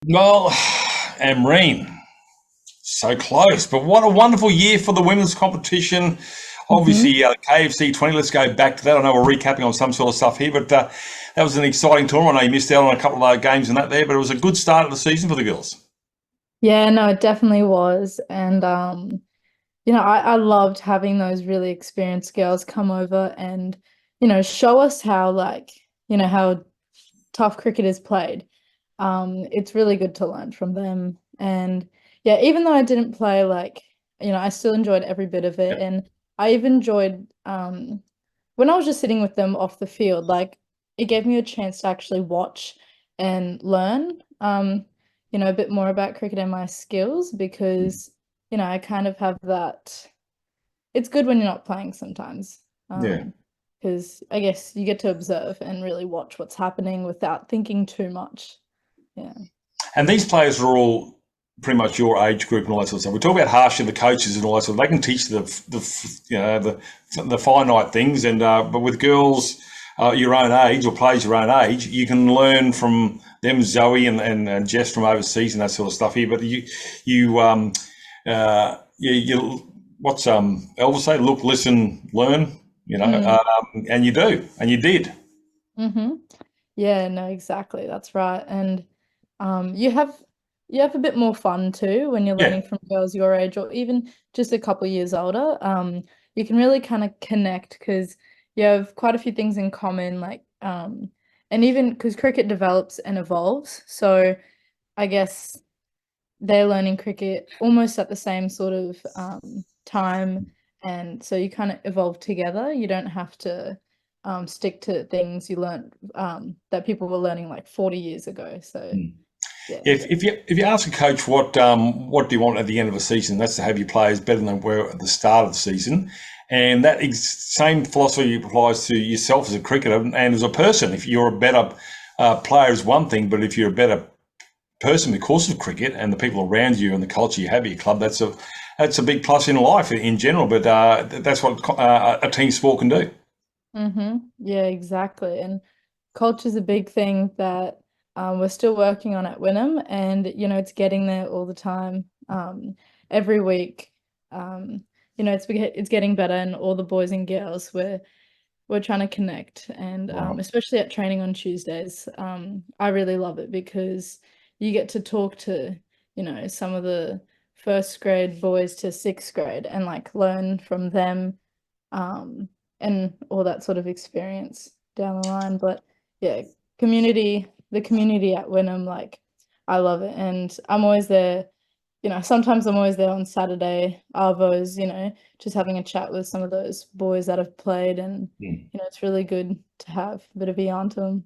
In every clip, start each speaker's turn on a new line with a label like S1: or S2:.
S1: Well, Amreen, so close. But what a wonderful year for the women's competition.
S2: hmm
S1: Obviously, KFC 20, let's go back to that. I know we're recapping on some sort of stuff here, but that was an exciting tournament. I know you missed out on a couple of games and that there, but it was a good start of the season for the girls.
S2: Yeah, no, it definitely was. And I loved having those really experienced girls come over and, show us how how tough cricket is played. It's really good to learn from them. And yeah, even though I didn't play I still enjoyed every bit of it.
S1: Yep.
S2: And I even enjoyed when I was just sitting with them off the field, it gave me a chance to actually watch and learn, a bit more about cricket and my skills because, I kind of have that. It's good when you're not playing sometimes,
S1: Yeah.
S2: because I guess you get to observe and really watch what's happening without thinking too much. Yeah.
S1: And these players are all pretty much your age group and all that sort of stuff. We talk about Harsha, the coaches and all that sort of. They can teach the finite things, and but with girls your own age or players your own age, you can learn from them, Zoe and Jess from overseas and that sort of stuff here. But you what's Elvis say? Look, listen, learn.
S2: Mm.
S1: And you do, and you did.
S2: Mm-hmm. Yeah, no, exactly. That's right. And you have a bit more fun too when you're
S1: Yeah.
S2: learning from girls your age or even just a couple years older. You can really kind of connect because you have quite a few things in common, and even because cricket develops and evolves. So I guess they're learning cricket almost at the same sort of time, and so you kind of evolve together. You don't have to stick to things you learned that people were learning like 40 years ago. So yeah.
S1: If you ask a coach what do you want at the end of a season, that's to have your players better than were at the start of the season, and that same philosophy applies to yourself as a cricketer and as a person. If you're a better player is one thing, but if you're a better person because of cricket and the people around you and the culture you have at your club, that's a big plus in life in general. But that's what a team sport can do.
S2: Yeah, exactly. And culture's a big thing that we're still working on at Wynnum, and it's getting there all the time. Every week, it's getting better, and all the boys and girls we're trying to connect, and
S1: Right.
S2: especially at training on Tuesdays. I really love it because you get to talk to some of the first grade boys to sixth grade and learn from them, um, and all that sort of experience down the line. But yeah, the community at Wynnum, I love it, and I'm always there. Sometimes I'm always there on Saturday arvos, just having a chat with some of those boys that have played, and it's really good to have a bit of a yarn to them.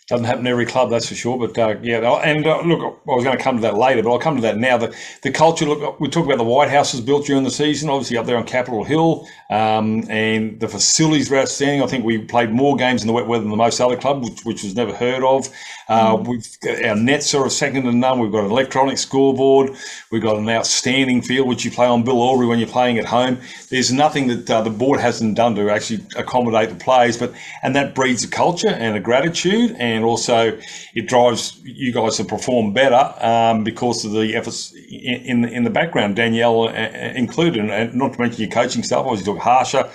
S1: Doesn't happen in every club, that's for sure. But yeah, and look, I was going to come to that later, but I'll come to that now. The culture. Look, we talked about the White House was built during the season, obviously up there on Capitol Hill, and the facilities were outstanding. I think we played more games in the wet weather than most other clubs, which was never heard of.
S2: Mm.
S1: We've our nets are a second to none. We've got an electronic scoreboard. We've got an outstanding field which you play on Bill Albury when you're playing at home. There's nothing that the board hasn't done to actually accommodate the players, and that breeds a culture and a gratitude, and also it drives you guys to perform better because of the efforts in the background, Danielle included, and not to mention your coaching stuff. Obviously, talk Harsha.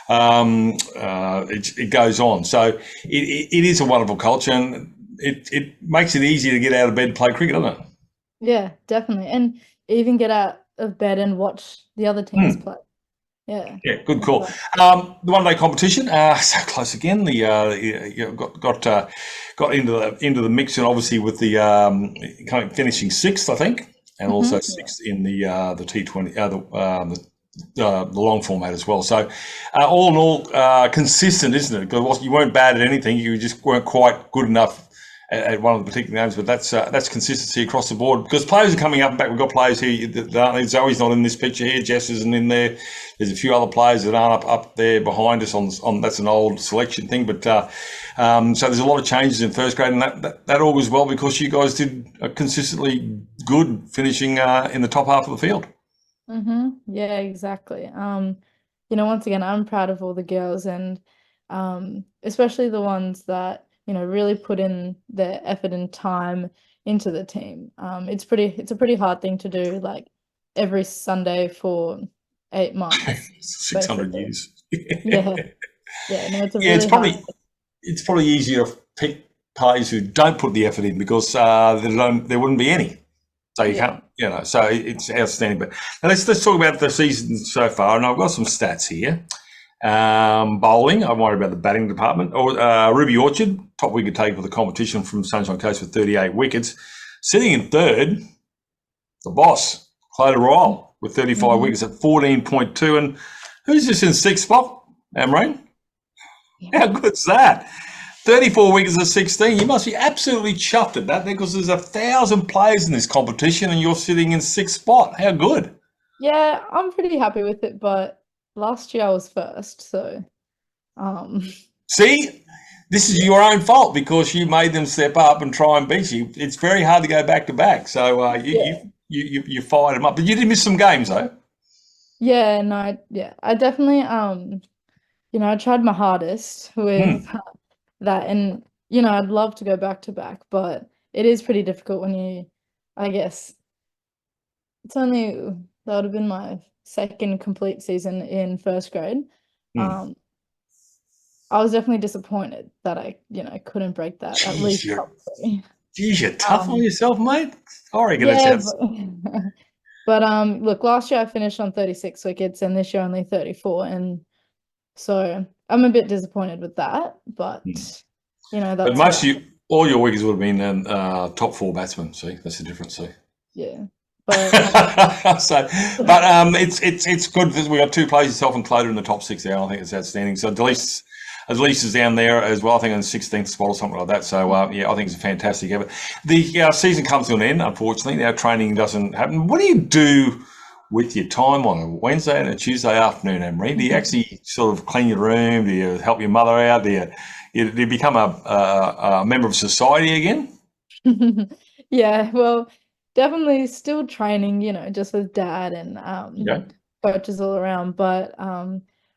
S1: It goes on. So it is a wonderful culture, and it makes it easier to get out of bed and play cricket, doesn't it?
S2: Yeah, definitely, and even get out of bed and watch the other teams
S1: Hmm.
S2: play. Yeah,
S1: Yeah, good
S2: it's
S1: call.
S2: fun.
S1: The one day competition, so close again. You got into the mix, and obviously with the kind of finishing sixth, I think, and also
S2: Yeah.
S1: sixth in the T20, the long format as well. So all in all, consistent, isn't it? Because you weren't bad at anything, you just weren't quite good enough at one of the particular games. But that's consistency across the board because players are coming up and back. We've got players here that aren't. Zoe's not in this picture here. Jess isn't in there. There's a few other players that aren't up there behind us on that's an old selection thing. But so there's a lot of changes in first grade, and that all goes well because you guys did consistently good finishing in the top half of the field.
S2: Yeah, exactly. Once again, I'm proud of all the girls and especially the ones that, really put in their effort and time, into the team. It's a pretty hard thing to do, like every Sunday for 8 months,
S1: 600
S2: basically.
S1: years.
S2: Yeah, yeah, no, it's a
S1: Yeah,
S2: really hard.
S1: it's probably easier to pick players who don't put the effort in because there wouldn't be any. So you
S2: Yeah.
S1: can't, so it's outstanding. But now let's talk about the season so far, and I've got some stats here. Bowling, I'm worried about the batting department. Or Ruby Orchard, top wicket taker for the competition from Sunshine Coast with 38 wickets. Sitting in third, the boss, Clayton Royal, with 35
S2: Mhm.
S1: wickets at 14.2. And who's this in sixth spot? Amreen? How good's that? 34 wickets at 16. You must be absolutely chuffed at that because there's 1,000 players in this competition and you're sitting in sixth spot. How good?
S2: Yeah, I'm pretty happy with it, but last year I was first, so um
S1: See, this is
S2: yeah,
S1: your own fault because you made them step up and try and beat you. It's very hard to go back to back. So
S2: yeah.
S1: you fired them up, but you did miss some games though.
S2: Yeah, no, yeah. I definitely I tried my hardest with
S1: Hmm.
S2: that, and I'd love to go back to back, but it is pretty difficult when I guess it's only that would have been my second complete season in first grade.
S1: Hmm.
S2: Um, I was definitely disappointed that I couldn't break that at
S1: Jeez,
S2: least top three.
S1: you're tough on
S2: Um,
S1: yourself, mate. I reckon it's
S2: yeah,
S1: out.
S2: but look, last year I finished on 36 wickets, and this year only 34, and so I'm a bit disappointed with that, but
S1: But
S2: that's what
S1: most of
S2: happened.
S1: all your wickets would have been top four batsmen. See, that's the difference. See.
S2: Yeah, but
S1: So, but it's good because we got two players, yourself and Cloder, in the top six there. I think it's outstanding. So Delise is down there as well. I think on the 16th spot or something like that. So yeah, I think it's a fantastic effort. The season comes to an end, unfortunately. Now training doesn't happen. What do you do with your time on a Wednesday and a Tuesday afternoon, Amreen? Do you actually sort of clean your room? Do you help your mother out? Do you become a member of society again?
S2: yeah, well, definitely still training, just with dad and
S1: Yeah.
S2: coaches all around, but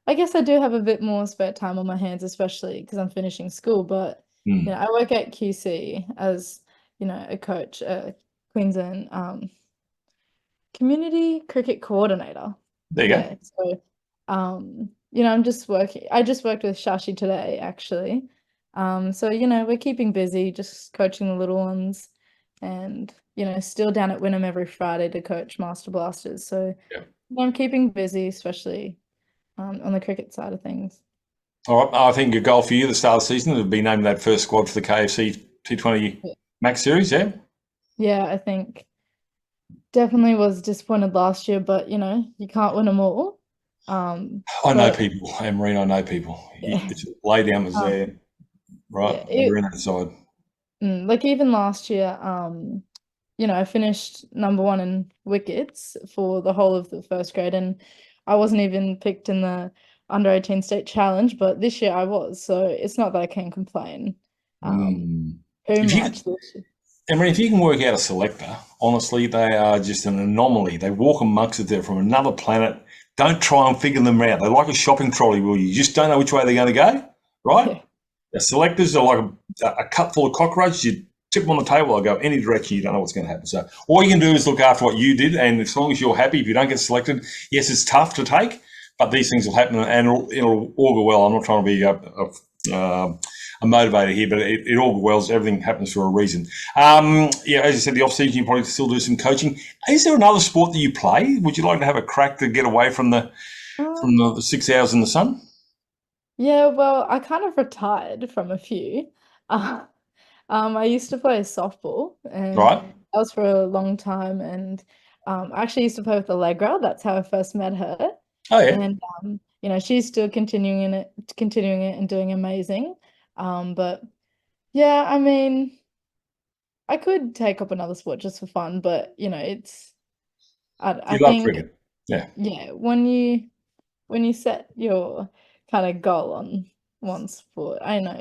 S2: I guess I do have a bit more spare time on my hands, especially because I'm finishing school, but
S1: Mm.
S2: I work at QC as, a coach, Queensland community cricket coordinator.
S1: There you go.
S2: Yeah, so I just worked with Shashi today actually. So we're keeping busy, just coaching the little ones, and still down at Wynnum every Friday to coach Master Blasters. So
S1: Yeah.
S2: I'm keeping busy, especially on the cricket side of things.
S1: All right. I think a goal for you, the start of the season, would be naming that first squad for the KFC T20
S2: Yeah,
S1: Max Series. Yeah.
S2: yeah, I think definitely was disappointed last year, but you can't win them all.
S1: I know
S2: But
S1: people, Amreen, I know people.
S2: yeah,
S1: It's lay down was
S2: um,
S1: there, right?
S2: yeah,
S1: You're in that side.
S2: like even last year, I finished number one in wickets for the whole of the first grade, and I wasn't even picked in the under 18 state challenge, but this year I was, so it's not that I can complain
S1: Mm.
S2: too
S1: If you,
S2: much this year.
S1: Amreen, if you can work out a selector, honestly, they are just an anomaly. They walk amongst it. They're from another planet. Don't try and figure them out. They're like a shopping trolley wheel. You just don't know which way they're going to go, right?
S2: Yeah,
S1: The selectors are like a cup full of cockroaches. You tip them on the table, they'll go any direction. You don't know what's going to happen. So all you can do is look after what you did, and as long as you're happy, if you don't get selected, yes, it's tough to take, but these things will happen, and it'll all go well. I'm not trying to be a motivator here, but it all well. Everything happens for a reason. Yeah, as you said, the off season you probably still do some coaching. Is there another sport that you play? Would you like to have a crack to get away from the
S2: um,
S1: 6 hours in the sun?
S2: yeah. Well, I kind of retired from a few. Uh, I used to play softball, and
S1: Right?
S2: that was for a long time. And I actually used to play with Allegra. That's how I first met her.
S1: Oh yeah.
S2: And she's still continuing it and doing amazing. But yeah, I mean, I could take up another sport just for fun, but it's I
S1: You love
S2: think
S1: cricket. Yeah.
S2: yeah, when you set your kind of goal on one sport, I know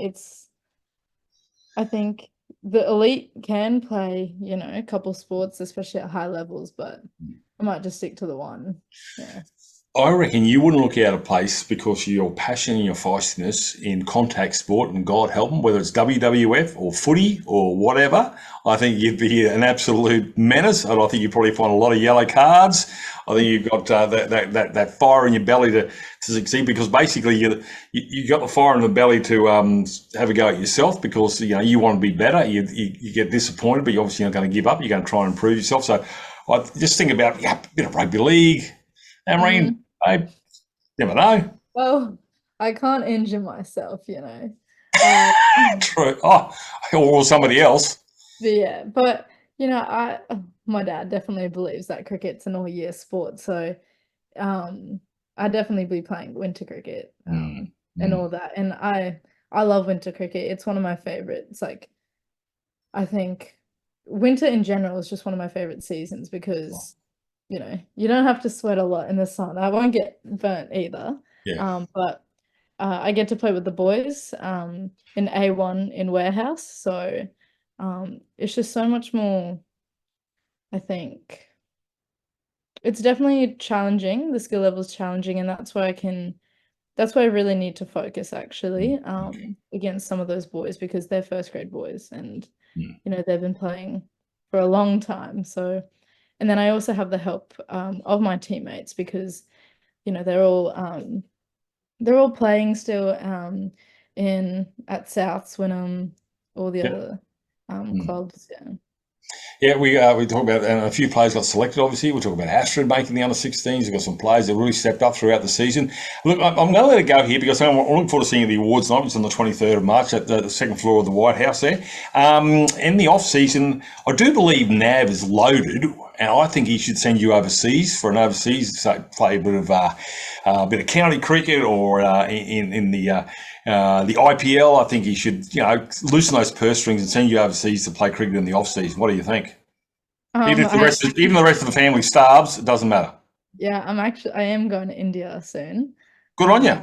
S2: I think the elite can play, a couple sports, especially at high levels, but I might just stick to the one. Yeah.
S1: I reckon you wouldn't look out of place because of your passion and your feistiness in contact sport, and God help them, whether it's WWF or footy or whatever. I think you'd be an absolute menace, and I think you'd probably find a lot of yellow cards. I think you've got that fire in your belly to succeed, because basically you got the fire in the belly to have a go at yourself, because you want to be better. You get disappointed, but you're obviously not going to give up. You're going to try and improve yourself. So I just think about a bit of rugby league, Amreen. I never know.
S2: Well, I can't injure myself.
S1: True. Oh, or somebody else.
S2: But yeah, but my dad definitely believes that cricket's an all-year sport, so I definitely be playing winter cricket and all that. And I love winter cricket. It's one of my favorites. Like, I think winter in general is just one of my favorite seasons because you don't have to sweat a lot in the sun. I won't get burnt either.
S1: Yeah.
S2: But I get to play with the boys in A1 in warehouse, so it's just so much more. I think it's definitely challenging. The skill level is challenging, and that's why I really need to focus actually against some of those boys, because they're first grade boys, and they've been playing for a long time. So, and then I also have the help of my teammates, because they're all playing still at Souths, Wynnum, all the other clubs.
S1: Yeah, we talk about a few players got selected. Obviously, we talk about Astrid making the under-16s. We've got some players that really stepped up throughout the season. Look, I'm going to let it go here because I'm looking forward to seeing the awards night, which is on the 23rd of March at the second floor of the White House there. In the off-season, I do believe Nav is loaded, and I think he should send you overseas for an overseas, so play a bit of county cricket, or in the IPL. I think he should, loosen those purse strings and send you overseas to play cricket in the off season. What do you think? Even if the rest of the family starves, it doesn't matter.
S2: Yeah, I am going to India soon.
S1: Good on you.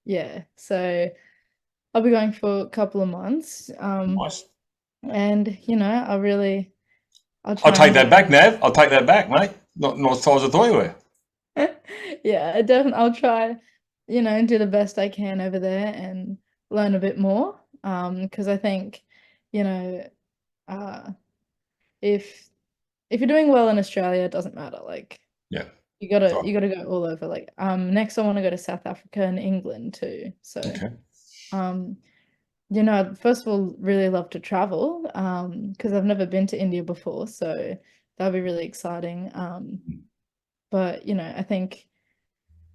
S2: Yeah, so I'll be going for a couple of months.
S1: Nice.
S2: And I'll
S1: take that back, Nav. I'll take that back, mate. Not as tall as I thought you were.
S2: Yeah, definitely. I'll try, do the best I can over there and learn a bit more. Because I think, if you're doing well in Australia, it doesn't matter. Like,
S1: yeah,
S2: you gotta go all over. Like, next I want to go to South Africa and England too. So, first of all, really love to travel. Because I've never been to India before, so that'll be really exciting. But I think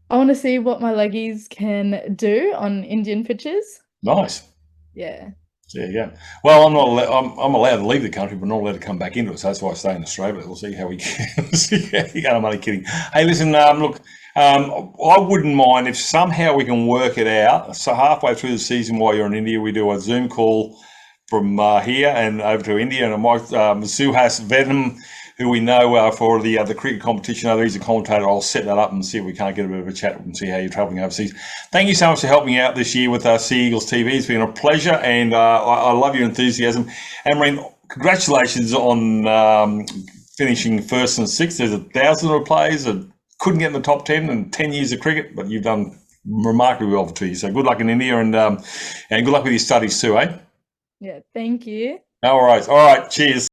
S2: I want to see what my leggies can do on Indian pitches.
S1: Nice.
S2: Yeah.
S1: There you go. Well, I'm allowed to leave the country, but not allowed to come back into it. So that's why I stay in Australia. But we'll see how we go. I'm only kidding. Hey, listen. Look, I wouldn't mind if somehow we can work it out. So halfway through the season, while you're in India, we do a Zoom call from here and over to India, and I might Suhas Wynnum, who we know for the cricket competition. He's a commentator. I'll set that up and see if we can't get a bit of a chat and see how you're travelling overseas. Thank you so much for helping out this year with Sea Eagles TV. It's been a pleasure, and I love your enthusiasm. Amreen, congratulations on finishing first and sixth. There's 1,000 players that couldn't get in the top 10 in 10 years of cricket, but you've done remarkably well for 2 years. So good luck in India, and good luck with your studies too, eh?
S2: Yeah, thank you.
S1: All right. Cheers.